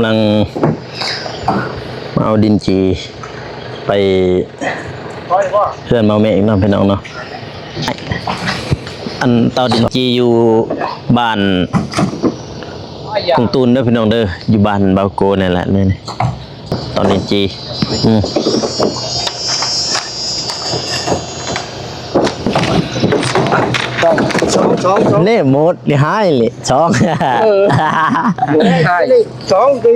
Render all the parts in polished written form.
กำลังเอาดินจีไปเพื่อนมาเมฆน้องพี่น้องเนาะอันเตาดินจีอยู่บ้านกรุงตูนเด้อพี่น้องเด้ออยู่บ้านบาโกนี่แหละนี่เตาดินจีนี่หมดนี่หายเลยสองสองดิ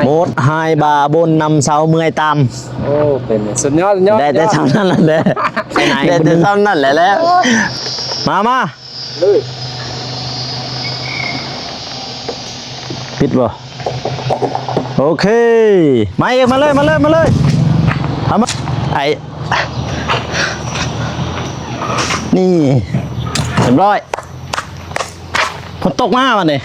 หมดหายบาบนนำเสาเมื่อยตามโอ้เป็นสุดยอดได้แต่เท่านั้นแหละได้แต่เท่านั้นแหละแล้วมาปิดบ่โอเคมาอีกมาเลยทำมาไอ้นี่เรียบร้อยฝนตกมากวันนี้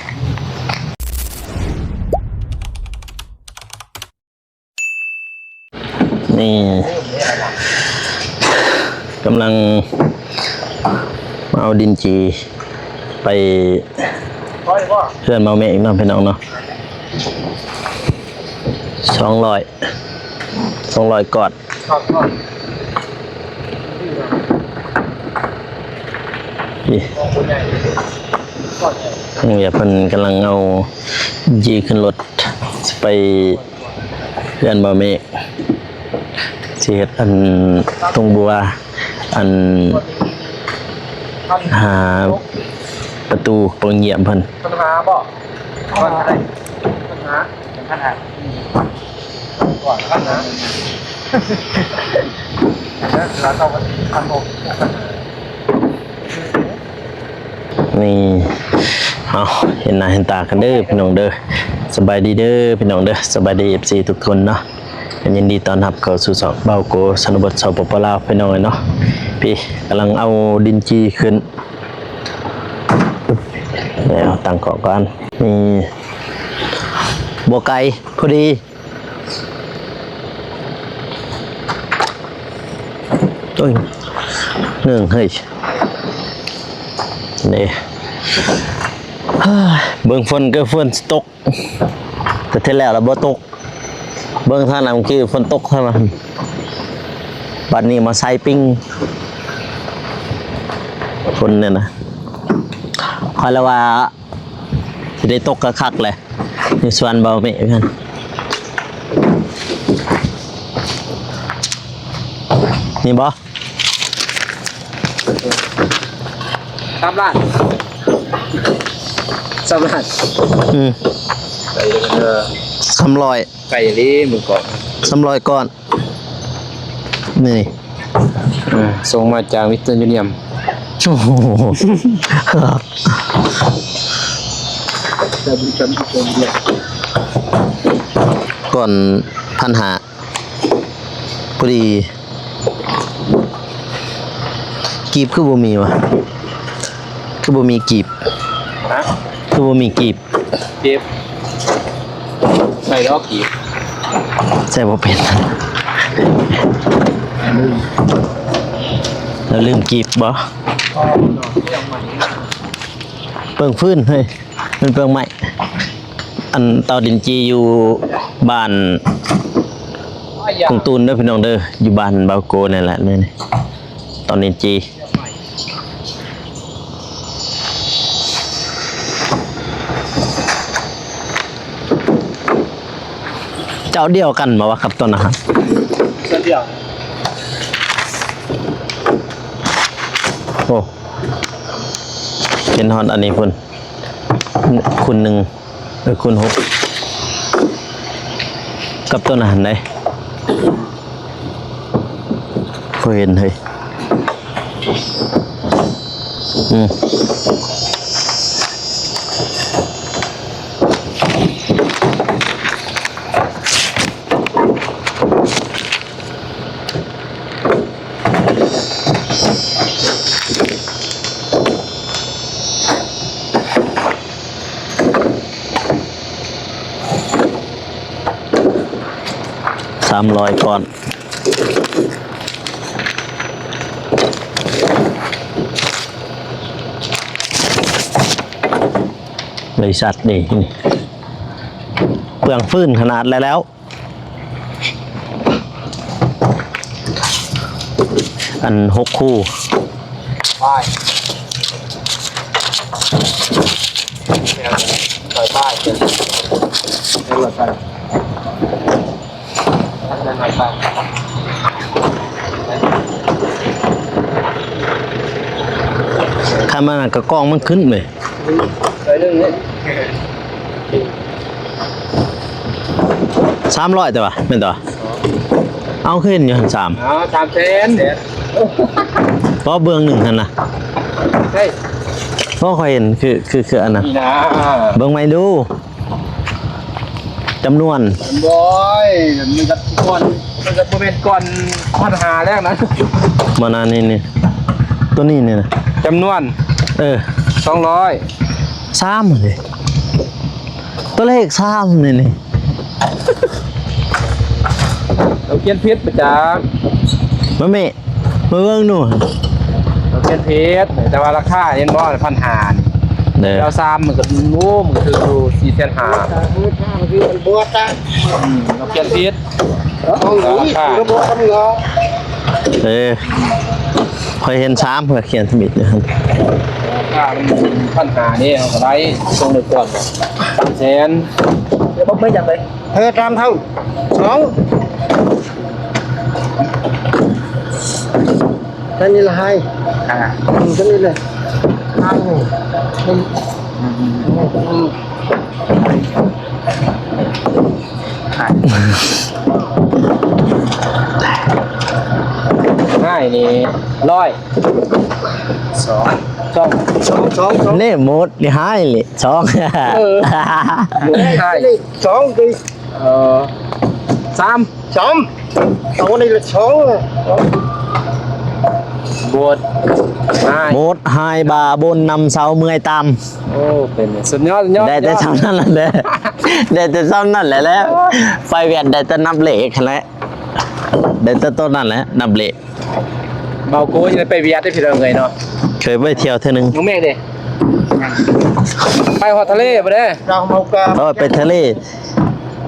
นี่กำลังเอาดินจีไปเพื่อนมาเมฆน้องพี่น้องเนาะ200กอดเนี่ยเพิ่นกำลังเอาจีขึ้นรถไปเพื่อนมาเมฆสิเฮ็ดอันตรงบัวอันหาประตูโปร่งเยี่ยมเพิ่นปัญหาบ่ปัญหาปัญหาก่อนปัญหาแล้วเราต้องทำผมนี่เอาเห็นหน้าเห็นตากันเด้อพี่น้องเด้อสบายดีเด้อพี่น้องเด้อสบายดี FC ทุกคนเนาะยินดีต้อนรับเข้าสู่ช่องเบาโกสนบทสปปลาวพี่น้องเนาะพี่กำลังเอาดินจีขึ้นแล้วตั้งเกาะก่อนนี่บัวไก่พอดีตัวหนึ่งเฮ้ยนี่เบิ่งฝนก็ฝนตกแต่ที่แล้วเราบ่ตกเบิ่งท่าน้ำคือฝนตกเท่านั้นบัดนี้มาใส่ปิ้งฝนเนี่ยนะคอยละว่าจะได้ตกกระคักเลยในส่วนเบาเมฆกันนี่บ่3 ล้าน300ไก่ลีมือก่อน300ก้อนนี่ส่งมาจากวิสเตอร์ยูเนียมโอ้โหก่อน1,500พอดีกีบคือบ่มีวะคือบ่มีกีบฮะคือบ่มีกีบใส่ดอกกีบใส่บ่เป็นแล้วลืมกีบบ่เปิงฟื้นเฮ้ยมันเปิงใหม่อันเตาดินจีอยู่บ้านกรุงตูนเด้อพี่น้องเด้ออยู่บ้านบาโกนี่แหละนี่เตาดินจีเจ้าเดียวกันมาว่าครับต้นนะครับเดียวโอ้เป็นฮอนอันนี้คุณ1คุณ6กับต้นอาหารไหนเคยเห็นเฮ้ย300 ก้อน บริษัทนี่ เปลืองฟื้นขนาดแล้ว อัน6 คู่ ป้ายป้ายเดี๋ยวหลดไปทำยังไงไป ถ้ามันกระกองมันขึ้นเลย เรื่องนี้ 300แต่ว่าเป็นตัวเอาขึ้นอยู่หัน3 อ๋อ3 เซน เพราะเบื้องหนึ่งหันนะ ใช่ เพราะคอยเห็นคืออันนั้น นี่นะ เบื้องไม่ดูจำนวน บอยมันจะก่อนมันจะเป็นก่อนปัญหาแรกนะ มานานนี่ตัวนี้เนี่ยนะ จำนวน 200 3เลยตัวเลข3นี่ เราเขียนพิษประจา มาเมะมาเบื้องหนู เราเขียนพิษแต่ว่าราคาเห็นบ่พันหา เด้อ เราซ้ำมันก็งูมันคือดู4 เซนหา มือข้างคือมันบวชนะ เราเขียนพิษ เอาหนีก็บวชกันเหรอ คอยเห็น3เพื่อเขียนสมิดอยู่หั่น ราคามันพันหานี่เอาไว้ตรงหนึ่งก่อน3 เซนเดี๋ยวผมไม่จังเลย ตามเท่า2ท่านนี่ละให้ท่านนี่เลยทางง่ายนี่100 2 เล่หมดนี่หายเลย2 ใช่ นี่2ดี 3 2เอานี่ละ2 บวชง่าย หมดหายบาบนนำเสาเมื่อยตาม โอ้เป็นสุดยอดสุดยอด ได้แต่เท่านั้นแหละเด้อได้แต่เท่านั้นแหละแล้วไฟเวียนได้แต่นับเลขแหละได้แต่ต้นนั่นแหละนับเลข เบาโก้ยังไปเวียดได้ผิดอะไรเนาะ เคยไปเที่ยวเท่านึง น้องเมฆดิไปหอดทะเลไปเด้ เราเมากา เราไปทะเล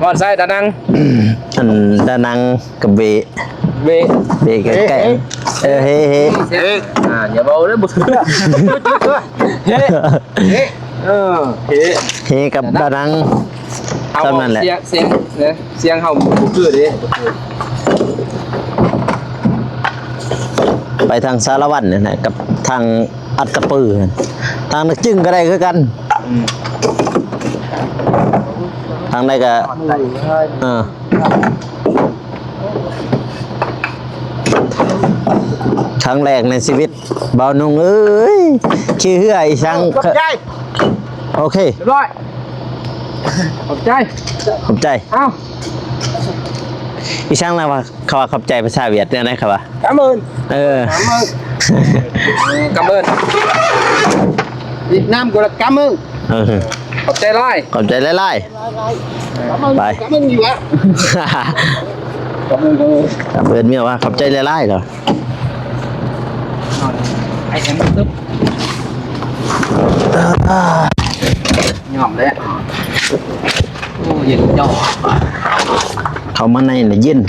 หอดไส้ดานัง อันดานังกับเบ เว เบใกล้ๆเฮ้เฮ้ อย่าเบาเด้อบุตรเฮ้เออเฮ้ เฮกับดานัง เอา เท่านั้นแหละ เสียงเนี่ยเสียงเฮาบุคือดิ ไปทางสารวัตรเนี่ยนะกับทางอัดกระปือทางนักจึ้งก็ได้คือกันทางใดก็ครั้งแรกในชีวิตเบานุ่งเอ้ยขี้เหื่อยช่าง ขอบใจ โอเค เรียบร้อยขอบใจ ขอบใจ เอ้า อีช่างแล้วว่าเขาว่าขอบใจภาษาเวียดเนี่ยนะครับว่า กำเอิญ เออ กำเอิญ Việt Nam gọi là cảm ơn เออ ขอบใจไล่ ขอบใจไล่ cảm ơn Bye. cảm ơn nhiều ạ ๆกับเบิร์นเมียว่าขอบใจไล่ๆเหรอ ไอเอ็มตึ๊บหย่อมเลยโอ้เย็นจ่อ เขามาในน่ะเย็น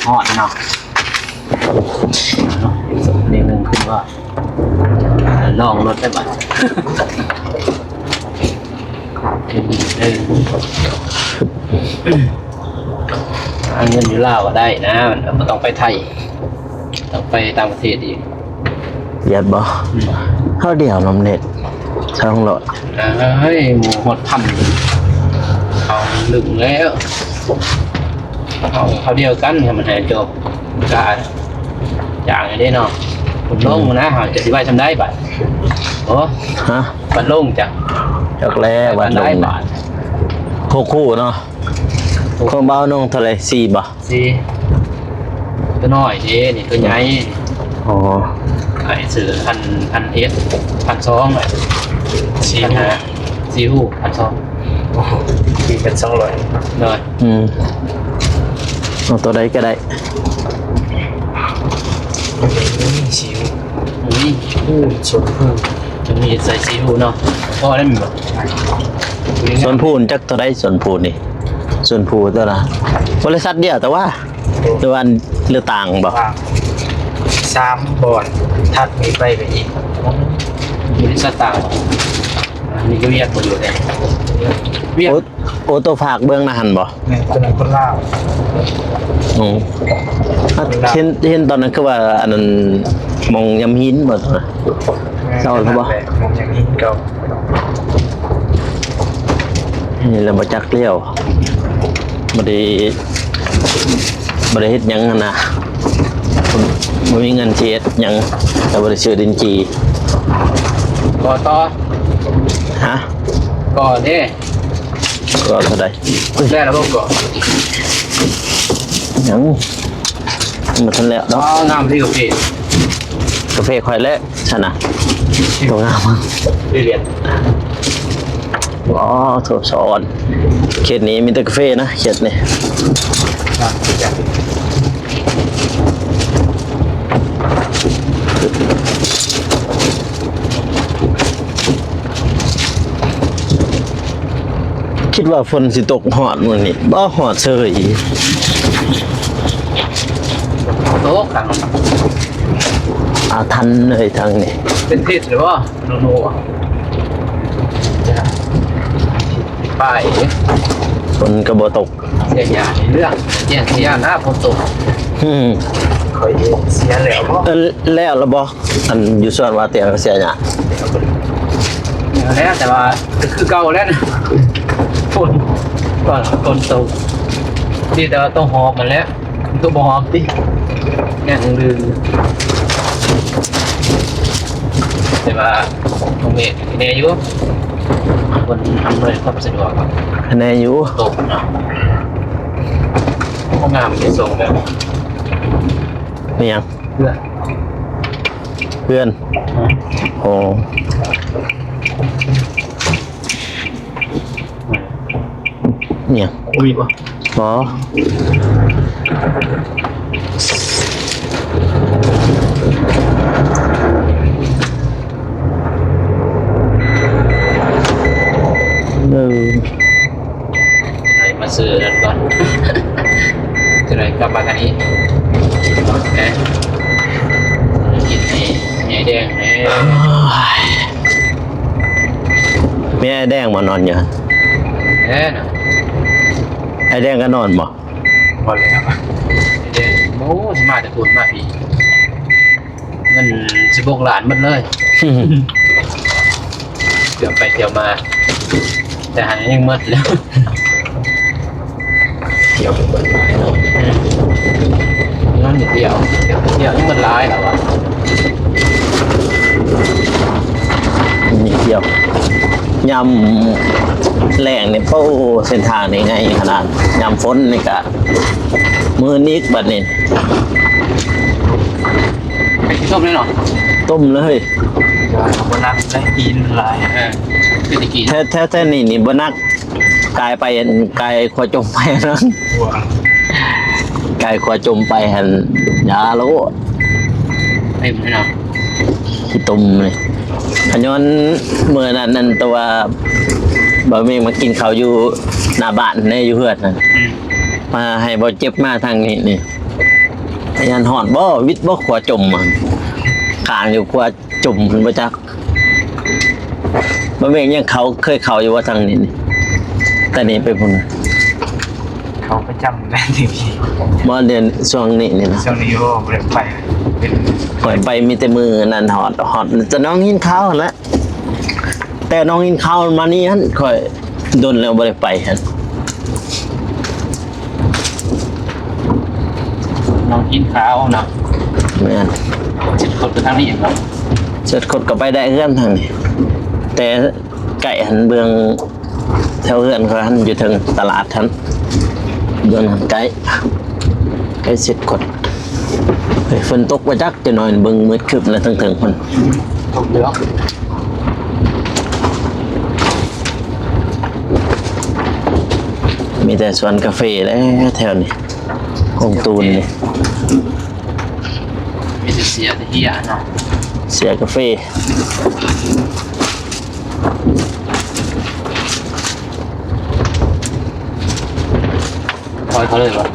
หอดเนาะเรียงหนึ่งคือว่าลองรถได้ไหมเงินอยู่ลาวก็ได้นะมันต้องไปไทยต้องไปต่างประเทศอีก เย็ดบ่เขาเดี่ยวน้ำเน็ตช่องโหลด เฮ้ยหมูหดพันเอาลึงแล้วเขาเดียวกันมันหายจบการอย่างนี้เนาะผมลงนะเขาจะสิไว้ทำได้บัดโอ้ ฮะ บัดลงจ้ะ จากแรกวันล ได้ ง บาท คู่เนาะคนเบาลงเท่าไหร4บ่ สิตัวน้อยดีนี่ตัวใหญ่ อ๋อ ไอ้สื่อพันเอส1,200เลย4 หู1,200 4,200เลย เอาตัวใดก็ได้ ชิวนี่ จะมีใส่ซีอิ๊วเนาะเพราะว่านั่นแบบ ส่วนพูนจักตัวได้ส่วนพูนนี่ส่วนพูตัวละบริษัทเดียวแต่ว่าตัวอันเรือต่างบอก ว่าง3บ่อนถัดมีไปอีก บริษัทต่างนี่ก็เรียกหมดอยู่เลยเรียก โอตัวฝากเบื้องหนาหันบ่ นี่คนนั้นคนลาว อืมเห็นตอนนั้นคือว่าอันนั้นมองยำหินหมดนะ เศร้าแล้วบ่ มองอย่างนี้ก็ นี่เรามาจักเลี้ยวบ่ได้เฮ็ดหยังหั้นนะบ่มีเงินสิเฮ็ดหยังแต่บ่ได้ซื้อดินจี ก่อต่อ ฮะ ก่อเนี่ย ก็เท่าใด ได้แล้วบ่ก่อ หยังมาทันแล้ว อ๋อ เนาะ น้ำที่กาแฟ กาแฟข่อยแล้วฉันน่ะตัวงามมาก เรียน อ๋อโทรสอนเขตนี้มีแต่กาแฟนะเขตนี้ คิดว่าฝนสิตกหอดมื้อนี้บ่หอดเฉย โต๊ะขัง อาทันเลยทางนี้ เป็นทิศหรือว่าโนโนป้าย ฝนก็บ่ตก เสียยาในเรื่องเสียยาหน้าฝนตก อืม เคยเสียแล้วบ่ แล้วละบ่อันอยู่ส่วนว่าเตียงก็เสียหยา แล้วแต่ว่าคือเก่าแล้วนะฝนก่อนฝนตกที่แต่ว่าต้องหอบมันแล้วตัวบ่หอบดิเนี่ยลืมแต่ว่าตรงนี้เนี่ยอยู่คนทำเลยความสะดวก คะแนนอยู่ ตกเนาะห้องน้ำจะส่งแบบ มีหยัง เพื่อ เพื่อนโอ้เนี่ย อุ้ยป่ะ บ่เออ ไหนมาซื้อกันก่อนจะไหนกลับมากันนี้นะกินไอ้แดงไอ้ แม่ไอ้แดงมานอนอยู่หั่น แน่น่ะ ไอ้แดงก็นอนบ่ บ่แล้ว ไอ้แดงโอ้สมาจะพูดมากพี่เงิน16 ล้านหมดเลยเดี๋ยวไปเดี๋ยวมา แต่หันยังหมดแล้ว เกี่ยวกับเบิดหลายเนาะ นั่นเดียวนี่มันร้ายเหรอวะ นิดเดียวยำแรงเนี่ยโป้เส้นทางนี่ไงขนาดยำฝนนี่ก็มือนิกบัดนี้ ไปที่ส้มเลยเนาะ ต้มเลย บ่นั่งได้กินหลาย คือตะกี้ แท้นี่บ่นักกลายไปกลายขวจมไปนะ หัว กลายขวจมไปหันยาโล เต็มเลยเนาะ ขี้ตุ่มเลยขย้อนเมื่อนั้นตัวบ่แม่งมากินข้าวอยู่หน้าบ้านในอยู่เฮือดนั่นมาให้บ่เจ็บมาทางนี้นี่พยานหอดบ่วิทย์บ่ขวจมมันข้างอยู่ขวจมเพิ่นบ่จักบ่แม่งยังเขาเคยเข้าอยู่ว่าทางนี้นี่แต่นี่ไปพุ่น เขาประจำได้ทีวี บ่เดือนช่วงนี้นี่นะ ช่วงนี้ก็บ่ได้ไปเป็น ปล่อยไปมีแต่มือนั่นหอดจะน้องหินข้าวหั่นแหละแต่น้องหินข้าวมานี่ฮั่นค่อยโดนแล้วบ่ได้ไปหั่น น้องกินข้าวเนาะ แม่น จิตคนไปทางนี้อย่างเนาะ เสร็จกดก็ไปได้เฮือนทางนี้แต่ไก่หันเบืองแถวเฮือนเขาหันอยู่ถึงตลาดหันเบืองหันไก่เสร็จกดเฮ้ยฝนตกว่าจักจะหน่อยเบิ่งมืดครึบแล้วถึงๆมัน ตกเรือ มีแต่สวนกาแฟแล้วแถวนี้คงตูนนี่ มีแต่เสียแต่เหี้ยเนาะ เสียกาแฟ ถอยเขาเลยปะ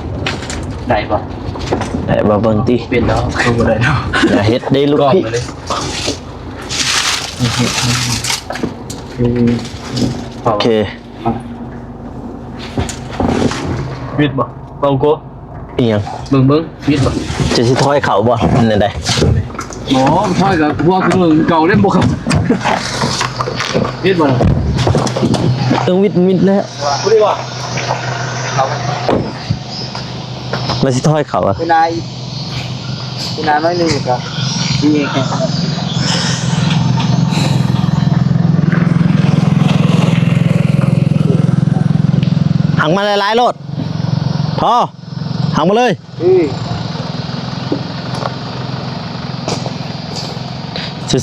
ได้ปะ แต่บ่เบิ่งติ เปลี่ยนแล้วเขาบ่ได้แล้ว อย่าเฮ็ดได้ลูก กล้อง พี่ มาเลย โอเค วิดบ่เบาโก้ อีหยัง เบิ่งวิดบ่ จะสิถอยเขาบ่นั่นได้ หมอถอยกับพวกคือเก่าเล่นบ่ครับวิดบ่ วิทย์แล้ว พูดดีว่าเขา แล้วสิถอยเขาอ่ะ เวลาน้อยหนึงครับดีเอง หักมาหลายๆโลดพอหักมาเลย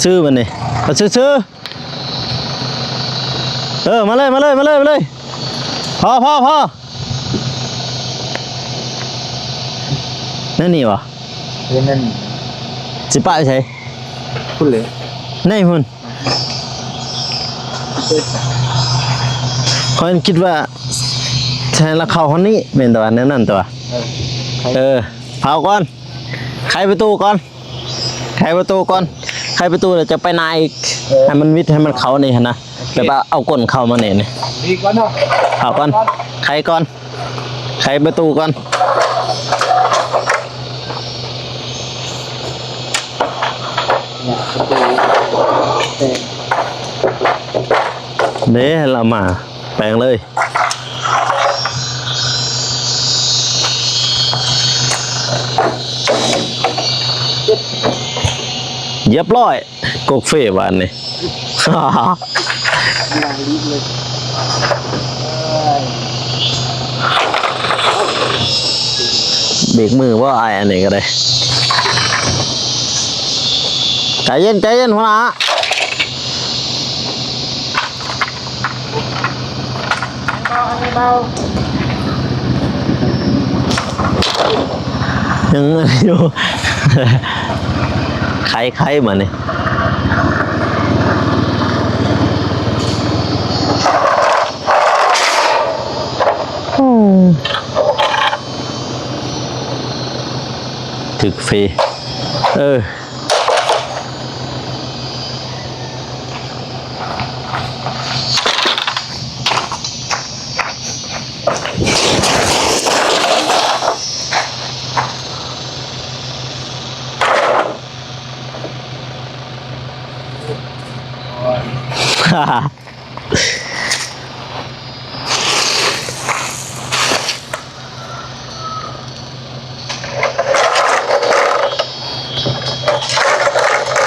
ซื่อๆมันนี่เอาซื่อๆมาเลยพอนั่นนี่วะ เรื่องนั้น สิป้าใช่ พูดเลย นี่หุ่นคอยคิดว่าใช่ละเขาคนนี้เป็นตัวนั่นตัวเผาก่อนไขประตูก่อนไขประตูเราจะไปนายอีกให้มันวิทย์ให้มันเขานี่นะแบบว่าเอาก้นเข้ามาเนี่ย ดีก่อนเนาะ เผาก่อนไขก่อนไขประตูก่อนเด้เรามาแปลงเลยเรียบร้อยกกเฟบานนี่ นางรีบเลย เบรกมือว่าไอ้อันนี้ก็ได้ใจเย็นหัวหน้ายังอยู่ ใครมาเนี่ยถึกฟรี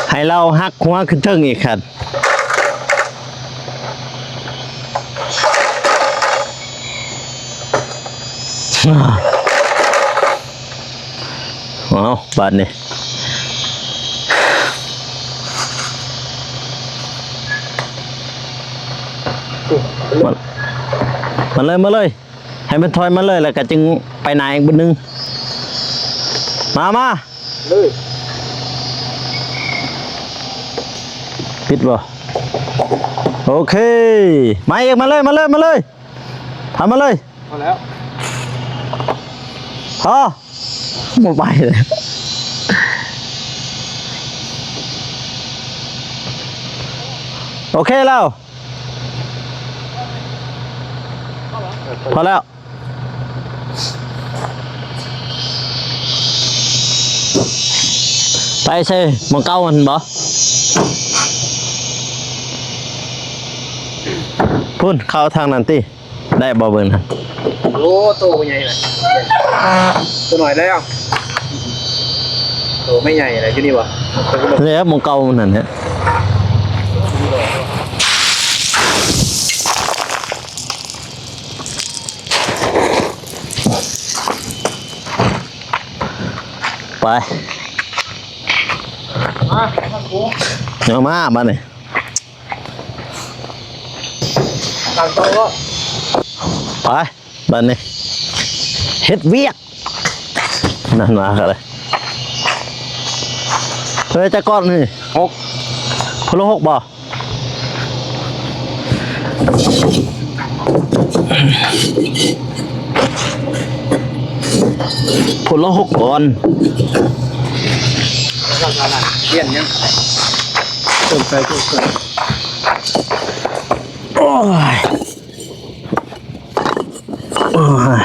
ให้เราหักหัวขึ้นเทิงอีกครับเอาบาดนี่มาเลยให้มันถอยมาเลยแล้วก็จึงไปไหนอีกบุญนึงมาเลย ปิดบ่โอเคมาอีกมาเลยทำมาเลย พอแล้ว พอหมดไปเลยโอเคแล้วพอแล้วไปใช่มองเก้ามันบ่พุ่นเข้าทางนั้นติได้บ่เบิ่งนะ โอ้โตใหญ่เลยตัวหน่อยได้ยังโตไม่ใหญ่อะไรที่นี่วะ แล้วมองเก้ามันนั่นเนี่ยไปเอามาบ้านนี่ ต่างโตก็ ไปบ้านนี้เฮ็ดเวียกนั่นมาครับเลย เฮ้ยจะก้อนนี่ 6 คนละ6บ่คนละ6ก่อน เปลี่ยนยังเติมไปทุกคน โอ้ยโอ้ย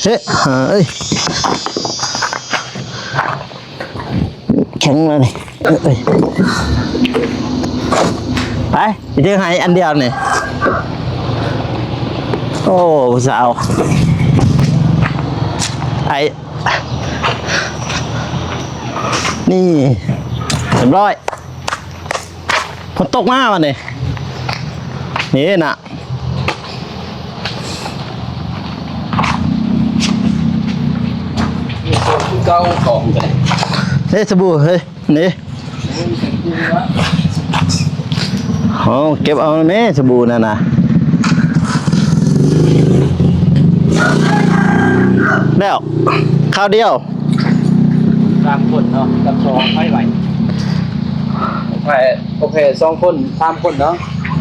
เฮ้ยเฮ้ยแข็งเลยนี่เอ้ยไปไปเจอหายอันเดียวนี่โอ้สาวไอนี่เรียบร้อยฝนตกมาวันนี้นี่น่ะ เก้าของกัน เฮ้ยสบู่เฮ้ยนี่โอ้เก็บเอาแม่สบู่นั่นน่ะแล้วข้าวเดียว 3 คนเนาะกับ2ไม่ไหวโอเค2 คน3 คนเนาะ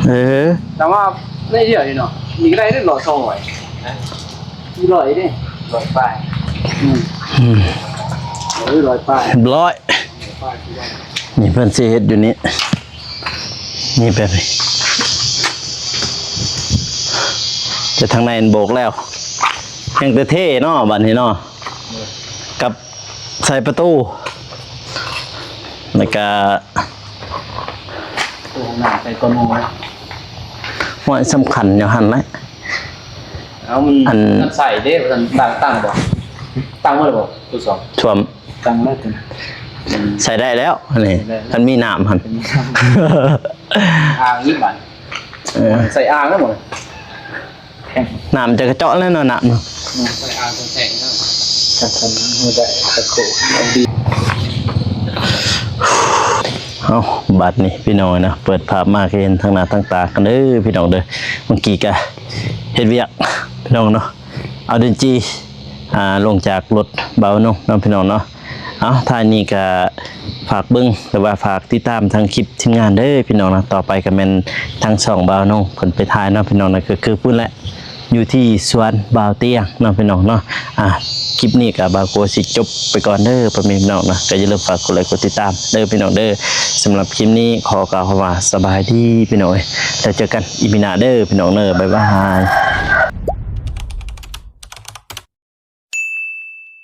เออ แต่ว่าได้เดียวอยู่เนาะมีก็ได้หล่อซอยมีหล่ออีกดิหล่อป้ายหล่อป้าย เรียบร้อยนี่เพื่อนสิเฮ็ดอยู่นี่นี่แบบนี้จะทางในโบกแล้วยังแต่เท่เนาะบัดนี้เนาะกับใส่ประตูแล้วก็ ตัวหน้าใส่ตัวโน้ย ว่าสำคัญอย่างหันเลย เอามันใส่ได้มันตั้งบ่ตั้งว่าบ่ตัวสอง ชวม ตั้งแล้วกัน ใส่ได้แล้วอันนี้มันมีน้ำหัน อ่างยิ่งบัน เออ ใส่อ่างแล้วหมดแข็ง น้ำจะกระเจาะแล้วเนาะน้ำเนาะ ใส่อ่างแข็งแล้วกันหัวใจตะโกเอาดี เอาบัดนี่พี่น้องนะเปิดภาพมาเห็นทางหน้าทางตากันเด้อพี่น้องเด้อเมื่อกี้ก็เฮ็ดเวียกพี่น้องเนาะเอาดินจีลงจากรถเบาเนาะพี่น้องเนาะเอาท่านี้ก็ฝากเบิ้งหรือว่าฝากติดตามทางคลิปทีมงานเด้อพี่น้องนะต่อไปก็แม่นทางช่องเบาเนาะเพิ่นไปถ่ายเนาะพี่น้องนะก็คือพุ่นแหละอยู่ที่สวนบาวเตียงเนาะพี่น้องเนาะคลิปนี้กับบาวโกสิจบไปก่อนเด้อพ่อแม่พี่น้องนะก็อย่าลืมฝากกดไลค์กดติดตามเด้อพี่น้องเด้อสำหรับคลิปนี้ขอกล่าวคำว่าสบายดีพี่น้องแล้วเจอกันอีพีหน้าเด้อพี่น้องเด้อบ๊ายบาย